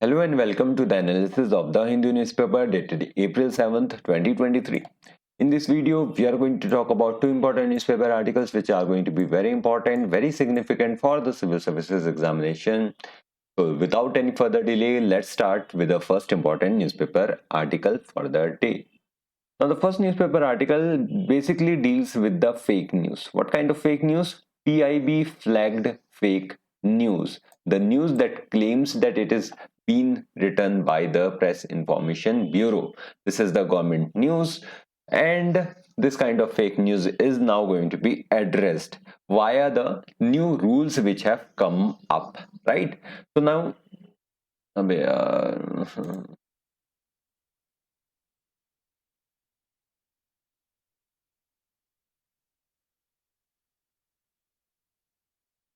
Hello and welcome to the analysis of the Hindu newspaper dated April 7th, 2023. In this video, we are going to talk about two important newspaper articles which are going to be very important, very significant for the civil services examination. So without any further delay, let's start with the first important newspaper article for the day. Now, the first newspaper article basically deals with the fake news. What kind of fake news? PIB flagged fake news. The news that claims that it is been written by the Press Information Bureau. This is the government news, and this kind of fake news is now going to be addressed via the new rules which have come up, right? So now, अबे यार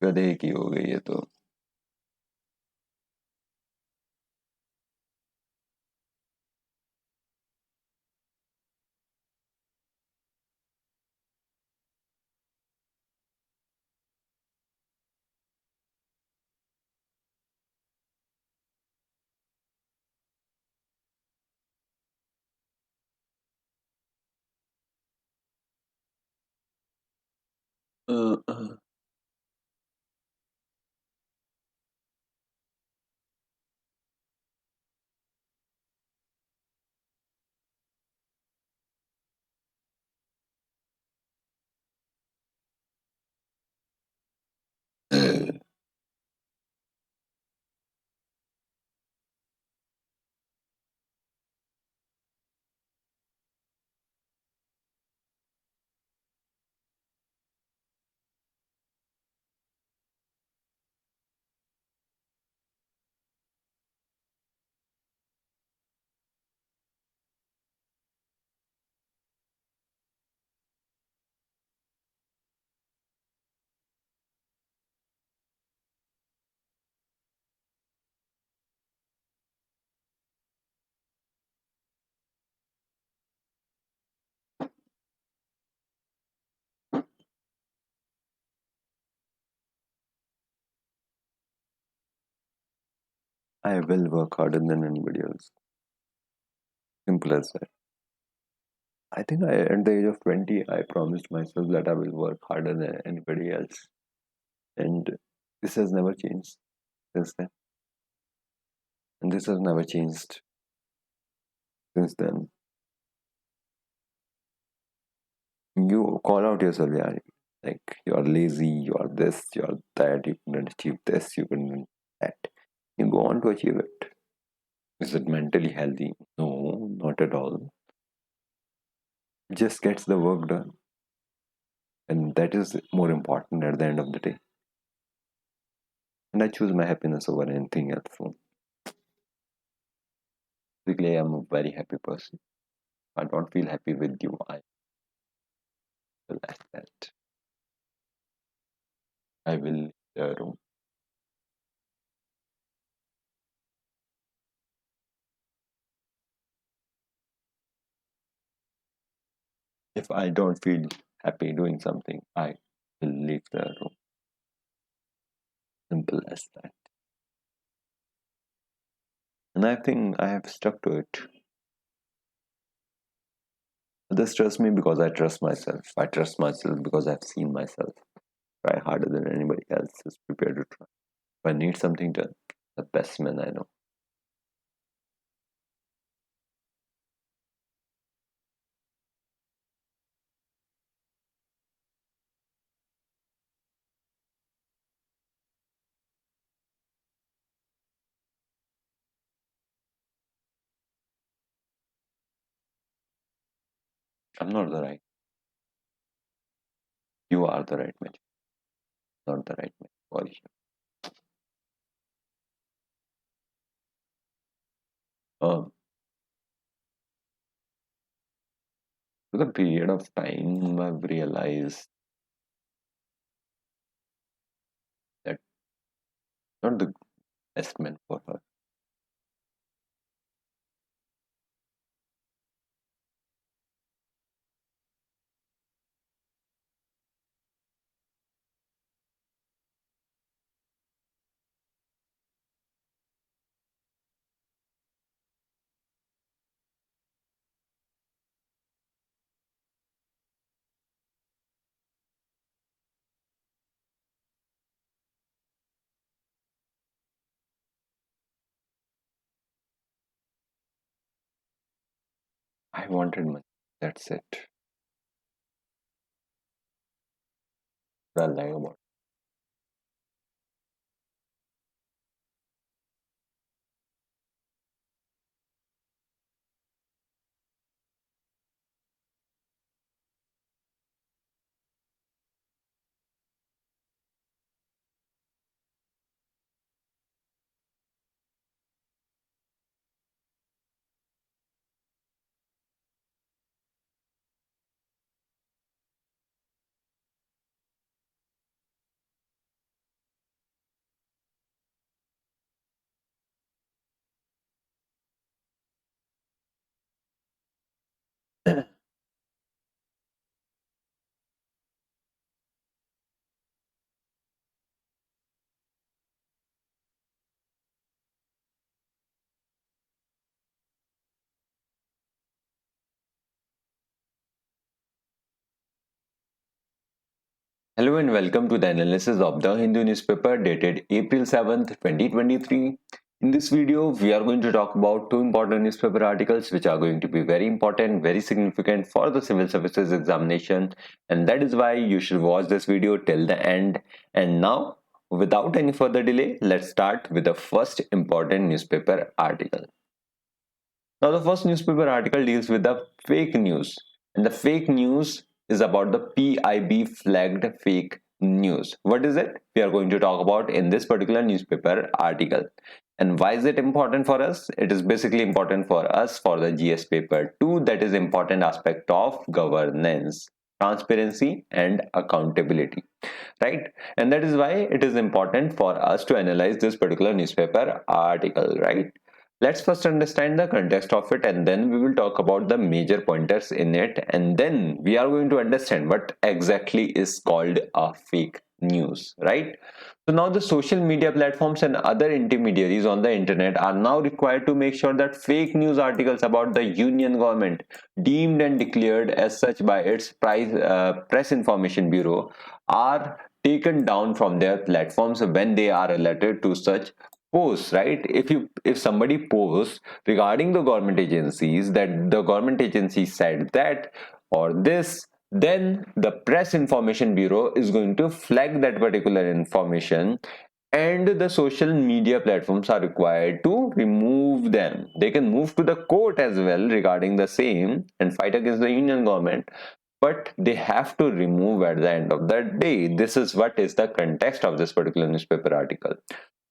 गधे की हो गई है तो I will work harder than anybody else. Simple as that. I think at the age of 20, I promised myself that I will work harder than anybody else. And this has never changed since then. And this has never changed since then. You call out yourself, yeah, like you're lazy, you're this, you're that, you couldn't achieve this, you couldn't that. You go on to achieve it. Is it mentally healthy? No, not at all. Just gets the work done. And that is more important at the end of the day. And I choose my happiness over anything else. So basically, I'm a very happy person. I don't feel happy with you. I will ask that. I will leave the room. If I don't feel happy doing something, I will leave the room. Simple as that. And I think I have stuck to it. Others trust me because I trust myself. I trust myself because I've seen myself try harder than anybody else is prepared to try. If I need something done, the best man I know. I'm not the right. You are the right man. Not the right man for you. Um, with a period of time, I've realized that not the best man for her. I wanted money. That's it. I like about. Hello and welcome to the analysis of the Hindu newspaper dated April 7th, 2023. In this video, we are going to talk about two important newspaper articles which are going to be very important, very significant for the civil services examination, and that is why you should watch this video till the end. And now, without any further delay, let's start with the first important newspaper article. Now, the first newspaper article deals with the fake news, and the fake news is about the PIB flagged fake news. What is it? We are going to talk about in this particular newspaper article. And why is it important for us? It is basically important for us for the GS paper 2, that is important aspect of governance, transparency and accountability, right? And that is why it is important for us to analyze this particular newspaper article, right? Let's first understand the context of it, and then we will talk about the major pointers in it, and then we are going to understand what exactly is called a fake news, right? So now the social media platforms and other intermediaries on the internet are now required to make sure that fake news articles about the union government, deemed and declared as such by its press information bureau, are taken down from their platforms when they are alerted to such posts, right? If somebody posts regarding the government agencies that the government agency said that or this, then the press information bureau is going to flag that particular information, and the social media platforms are required to remove them. They can move to the court as well regarding the same and fight against the union government, but they have to remove at the end of the day. This is what is the context of this particular newspaper article.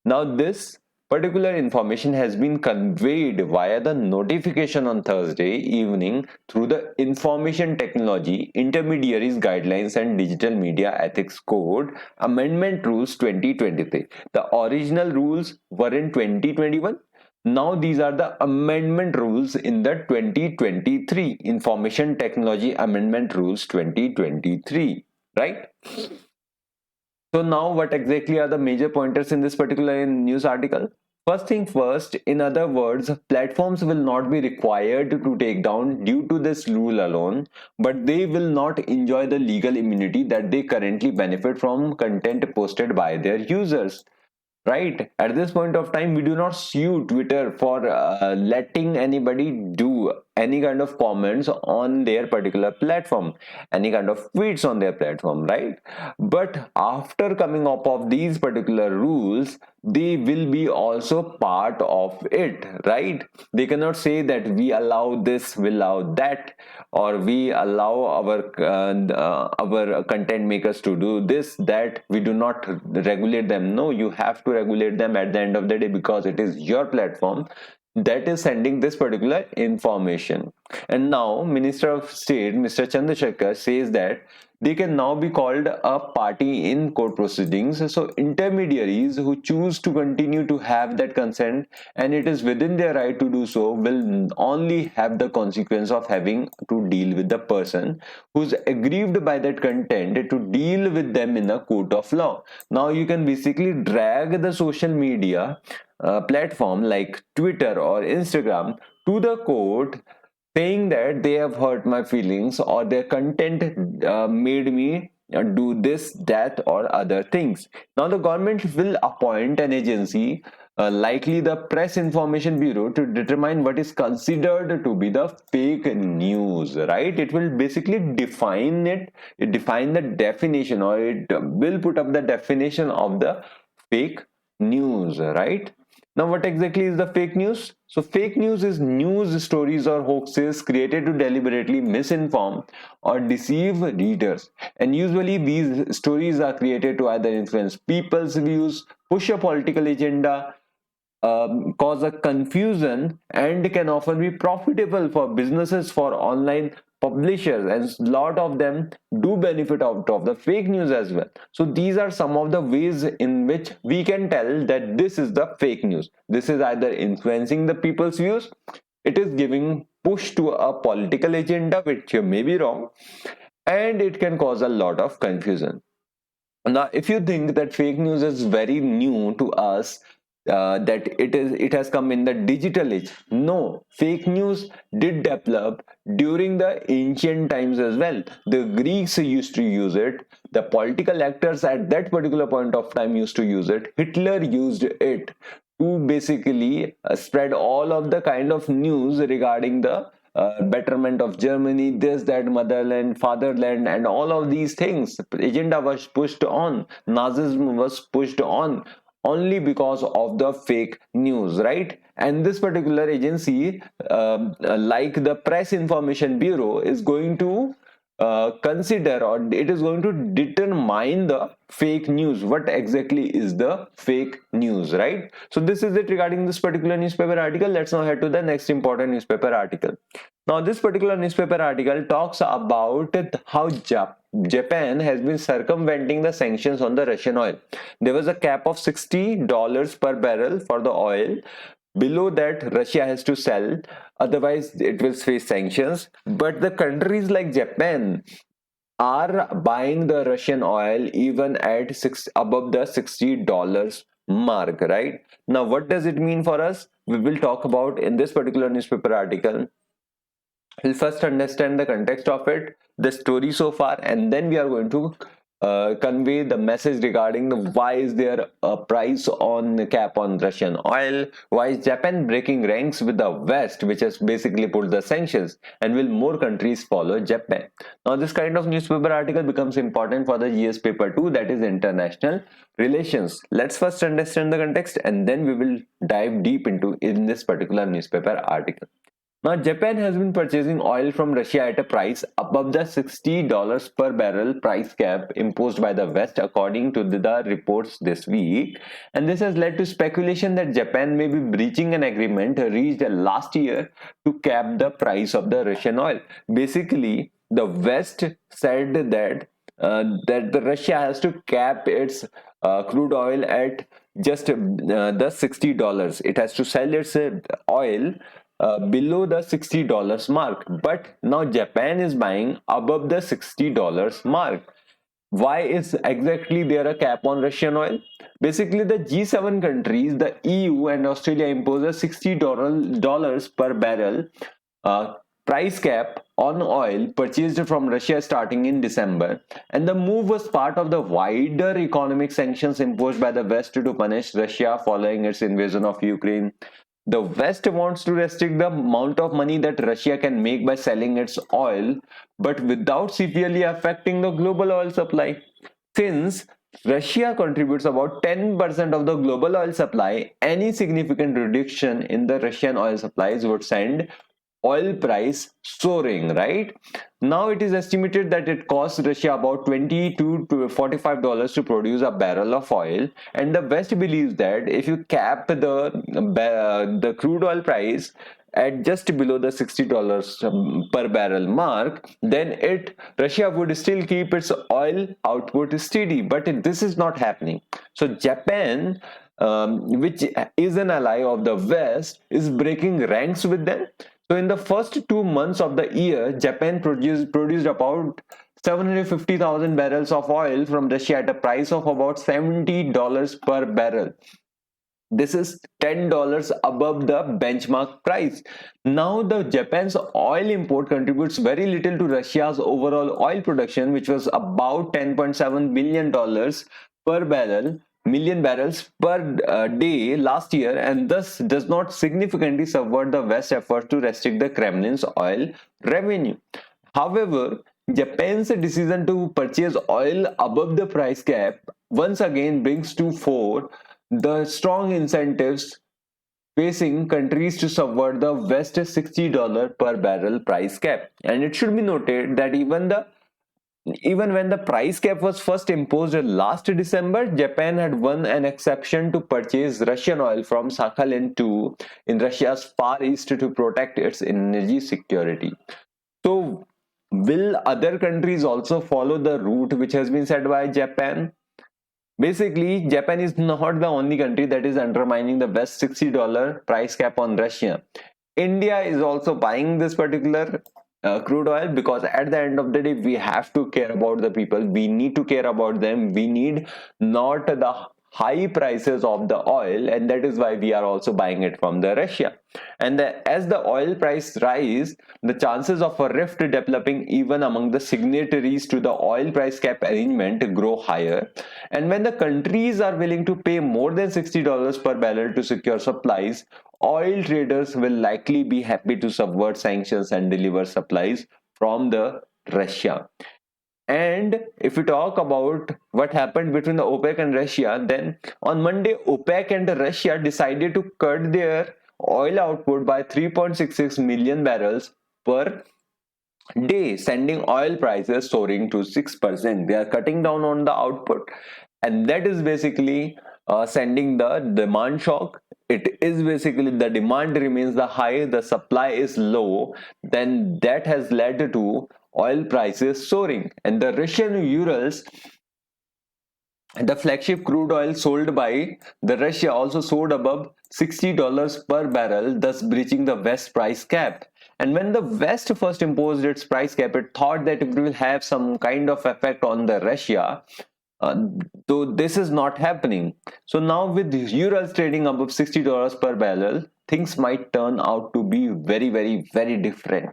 Now, this particular information has been conveyed via the notification on Thursday evening through the Information Technology Intermediaries Guidelines and Digital Media Ethics Code Amendment Rules 2023. The original rules were in 2021. Now these are the amendment rules in the 2023 Information Technology Amendment Rules 2023, right? So now what exactly are the major pointers in this particular news article? First thing first, in other words, platforms will not be required to take down due to this rule alone, but they will not enjoy the legal immunity that they currently benefit from content posted by their users. Right, at this point of time, we do not sue Twitter for letting anybody do any kind of comments on their particular platform, any kind of tweets on their platform, right? But after coming up of these particular rules, they will be also part of it, right? They cannot say that we allow this, we allow that, or we allow our content makers to do this, that. We do not regulate them. No, you have to regulate them at the end of the day, because it is your platform that is sending this particular information. And now Minister of State Mr. Chandrasekhar says that they can now be called a party in court proceedings. So intermediaries who choose to continue to have that consent, and it is within their right to do so, will only have the consequence of having to deal with the person who's aggrieved by that content to deal with them in a court of law. Now you can basically drag the social media platform like Twitter or Instagram to the court, saying that they have hurt my feelings or their content made me do this, that, or other things. Now, the government will appoint an agency likely the Press Information Bureau, to determine what is considered to be the fake news, right? It will basically define the definition, or it will put up the definition of the fake news, right? Now, what exactly is the fake news? So, fake news is news stories or hoaxes created to deliberately misinform or deceive readers. And usually, these stories are created to either influence people's views, push a political agenda, cause a confusion, and can often be profitable for businesses, for online publishers, and a lot of them do benefit out of the fake news as well. So these are some of the ways in which we can tell that this is the fake news. This is either influencing the people's views, it is giving push to a political agenda which may be wrong, and it can cause a lot of confusion. Now, if you think that fake news is very new to us, that it has come in the digital age, no, fake news did develop during the ancient times as well. The Greeks used to use it. The political actors at that particular point of time used to use it. Hitler used it to basically spread all of the kind of news regarding the betterment of Germany, this, that, motherland, fatherland, and all of these things. Agenda was pushed on. Nazism was pushed on only because of the fake news, right? And this particular agency, like the Press Information Bureau, is going to consider, or it is going to determine the fake news. What exactly is the fake news, right? So this is it regarding this particular newspaper article. Let's now head to the next important newspaper article. Now this particular newspaper article talks about how Japan has been circumventing the sanctions on the Russian oil. There was a cap of $60 per barrel for the oil. Below that, Russia has to sell, otherwise it will face sanctions. But the countries like Japan are buying the Russian oil even at above the $60 mark, right? Now, what does it mean for us? We will talk about in this particular newspaper article. We'll first understand the context of it, the story so far, and then we are going to convey the message regarding the why is there a price on cap on Russian oil, why is Japan breaking ranks with the West, which has basically put the sanctions, and will more countries follow Japan. Now this kind of newspaper article becomes important for the GS paper 2, that is international relations. Let's first understand the context and then we will dive deep into in this particular newspaper article. Now, Japan has been purchasing oil from Russia at a price above the $60 per barrel price cap imposed by the West, according to the reports this week. And this has led to speculation that Japan may be breaching an agreement reached last year to cap the price of the Russian oil. Basically, the West said that the Russia has to cap its crude oil at just the $60. It has to sell its oil below the $60 mark, but now Japan is buying above the $60 mark. Why is exactly there a cap on Russian oil? Basically, the G7 countries, the EU and Australia, impose a $60 per barrel price cap on oil purchased from Russia starting in December, and the move was part of the wider economic sanctions imposed by the West to punish Russia following its invasion of Ukraine. The West wants to restrict the amount of money that Russia can make by selling its oil, but without severely affecting the global oil supply. Since Russia contributes about 10% of the global oil supply, any significant reduction in the Russian oil supplies would send oil price soaring, right? Now it is estimated that it costs Russia about $20 to $45 to produce a barrel of oil, and the West believes that if you cap the crude oil price at just below the $60 per barrel mark, then Russia would still keep its oil output steady. But this is not happening. So Japan, which is an ally of the West, is breaking ranks with them. So in the first 2 months of the year, Japan produced about 750,000 barrels of oil from Russia at a price of about $70 per barrel. This is $10 above the benchmark price. Now the Japan's oil import contributes very little to Russia's overall oil production, which was about $10.7 billion per barrel, million barrels per day last year, and thus does not significantly subvert the West's efforts to restrict the Kremlin's oil revenue. However, Japan's decision to purchase oil above the price cap once again brings to fore the strong incentives facing countries to subvert the West's $60 per barrel price cap. And it should be noted that even when the price cap was first imposed last December, Japan had won an exception to purchase Russian oil from Sakhalin 2 in Russia's far east to protect its energy security. So, will other countries also follow the route which has been set by Japan? Basically, Japan is not the only country that is undermining the West $60 price cap on Russia. India is also buying this particular crude oil, because at the end of the day we have to care about the people. We need to care about them. We need not the high prices of the oil, and that is why we are also buying it from the Russia. And as the oil price rise, the chances of a rift developing even among the signatories to the oil price cap arrangement grow higher. And when the countries are willing to pay more than $60 per barrel to secure supplies, oil traders will likely be happy to subvert sanctions and deliver supplies from the Russia. And if we talk about what happened between the OPEC and Russia, then on Monday, OPEC and Russia decided to cut their oil output by 3.66 million barrels per day, sending oil prices soaring to 6%. They are cutting down on the output, and that is basically sending the demand shock. It is basically the demand remains the high, the supply is low, then that has led to oil prices soaring. And the Russian Urals, the flagship crude oil sold by the Russia, also soared above $60 per barrel, thus breaching the West price cap. And when the West first imposed its price cap, it thought that it will have some kind of effect on the Russia, though this is not happening. So now with Urals trading above $60 per barrel, things might turn out to be very different.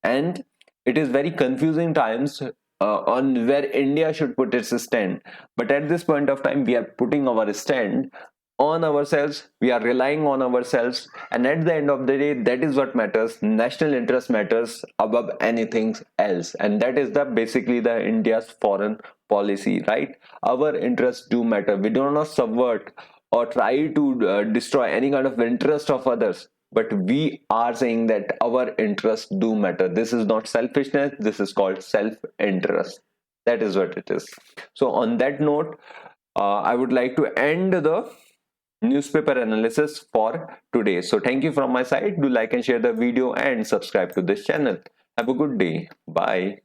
And it is very confusing times on where India should put its stand. But at this point of time, we are putting our stand on ourselves. We are relying on ourselves, and at the end of the day, that is what matters. National interest matters above anything else, and that is the basically the India's foreign policy, right? Our interests do matter. We do not subvert or try to destroy any kind of interest of others, but we are saying that our interests do matter. This is not selfishness, this is called self-interest. That is what it is. So on that note, I would like to end the newspaper analysis for today. So thank you from my side. Do like and share the video and subscribe to this channel. Have a good day. Bye.